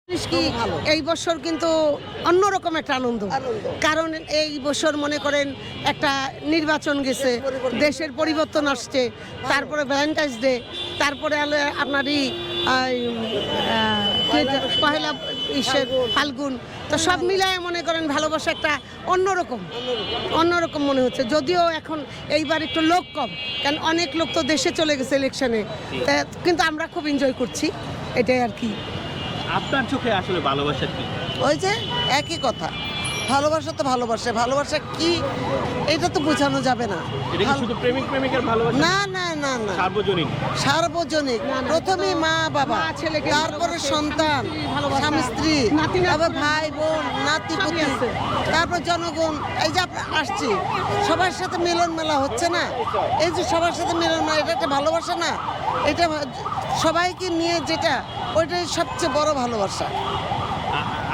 কি এই বছর কিন্তু অন্যরকম একটা আনন্দ, কারণ এই বছর মনে করেন একটা নির্বাচন গেছে, দেশের পরিবর্তন আসছে, তারপরে ভ্যালেন্টাইন্স ডে, তারপরে আপনারই পহেলা ফাল্গুন, তো সব মিলায় মনে করেন ভালোবাসা একটা অন্যরকম মনে হচ্ছে। যদিও এখন এইবার একটু লোক কম, কারণ অনেক লোক তো দেশে চলে গেছে ইলেকশনে, কিন্তু আমরা খুব এনজয় করছি, এটাই আর কি। আপনার চোখে আসলে ভালোবাসা কি? ওই যে একই কথা, ভালোবাসা তো ভালোবাসা কি এটা তো বোঝানো যাবে না। এটা কি শুধু প্রেমিক প্রেমিকার ভালোবাসা? না না না না, সার্বজনীন। প্রথমে মা বাবা, তারপরে সন্তান, স্বামী স্ত্রী, তারপর ভাই বোন, নাতি পুতি, তারপর জনগণ। এই যে আসছি সবার সাথে মিলন মেলা হচ্ছে না, এই যে সবার সাথে মিলন মেলা, এটা একটা ভালোবাসা না? এটা সবাইকে নিয়ে যেটা, ওইটাই সবচেয়ে বড় ভালোবাসা।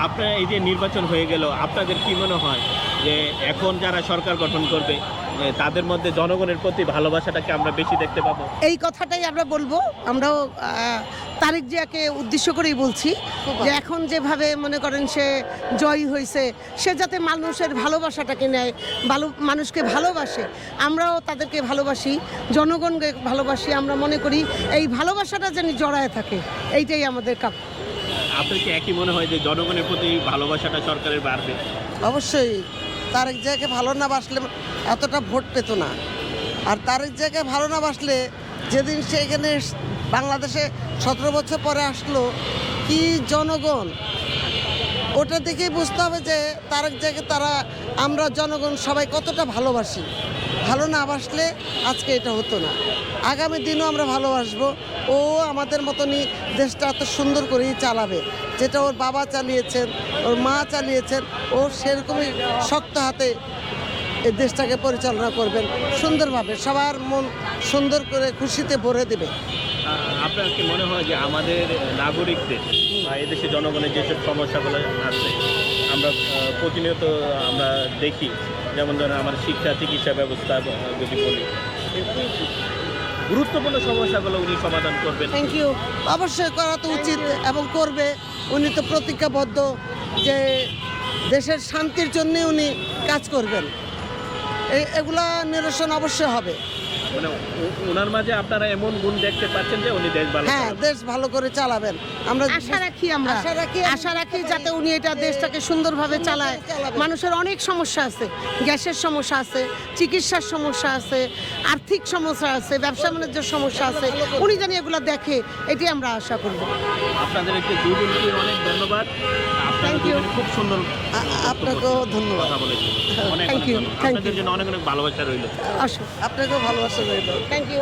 আপনার এই যে নির্বাচন হয়ে গেল, আপনাদের কি মনে হয় যে এখন যারা সরকার গঠন করবে তাদের মধ্যে জনগণের প্রতি ভালোবাসাটাকে আমরা বেশি দেখতে পাবো? এই কথাটাই আমরা বলবো। আমরাও তারেক জিয়াকে উদ্দেশ্য করেই বলছি যে এখন যেভাবে মনে করেন সে জয়ী হয়েছে, সে যাতে মানুষের ভালোবাসাটাকে নেয়, মানুষকে ভালোবাসে, আমরাও তাদেরকে ভালোবাসি, জনগণকে ভালোবাসি। আমরা মনে করি এই ভালোবাসাটা যেন জড়ায় থাকে, এইটাই আমাদের কাজ। আপনার কি একই মনে হয় যে জনগণের প্রতি ভালোবাসাটা সরকারের বাড়বে? অবশ্যই। তারেক জিয়াকে ভালো না বাসলে এতটা ভোট পেত না। আর তারেক জিয়াকে ভালো না বাসলে, যেদিন সে এখানে বাংলাদেশে 17 বছর পরে আসলো, কি জনগণ, ওটা দেখেই বুঝতে হবে যে তারেক জিয়াকে আমরা জনগণ সবাই কতটা ভালোবাসি। ভালো না বাসলে আজকে এটা হতো না। আগামী দিনও আমরা ভালোবাসবো। ও আমাদের মতনই দেশটা এত সুন্দর করেই চালাবে, যেটা ওর বাবা চালিয়েছেন, ওর মা চালিয়েছেন, ও সেরকমই শক্ত হাতে এই দেশটাকে পরিচালনা করবেন সুন্দরভাবে, সবার মন সুন্দর করে খুশিতে ভরে দেবে। আপনার কি মনে হয় যে আমাদের নাগরিকদের বা এদেশে জনগণের যেসব সমস্যাগুলো আছে আমরা প্রতিনিয়ত আমরা দেখি, যেমন ধরেন আমার শিক্ষা চিকিৎসা ব্যবস্থা যদি বলি, গুরুত্বপূর্ণ সমস্যাগুলো উনি সমাধান করবেন? Thank you. অবশ্যই করা তো উচিত এবং করবে। উনি তো প্রতিজ্ঞাবদ্ধ যে দেশের শান্তির জন্যে উনি কাজ করবেন। এগুলা নিরসন অবশ্যই হবে। মানে ওনার মাঝে আপনারা এমন গুণ দেখতে পাচ্ছেন যে উনি দেশ ভালো, হ্যাঁ, দেশ ভালো করে চালাবেন। আমরা আশা রাখি যাতে উনি এটা দেশটাকে সুন্দরভাবে চালায়। মানুষের অনেক সমস্যা আছে, গ্যাসের সমস্যা আছে, চিকিৎসার সমস্যা আছে, আর্থিক সমস্যা আছে, ব্যবসা বাণিজ্যের সমস্যা আছে, উনি জানি এগুলো দেখে, এটি আমরা আশা করব। আপনাদের একটি দুজনকে অনেক ধন্যবাদ। খুব সুন্দর আপনাকেও ধন্যবাদ। কথা বলেছেন, অনেক Thank you. আপনাদের জন্য অনেক অনেক ভালোবাসা রইল। আপনাকেও ভালোবাসা রইল। Thank you.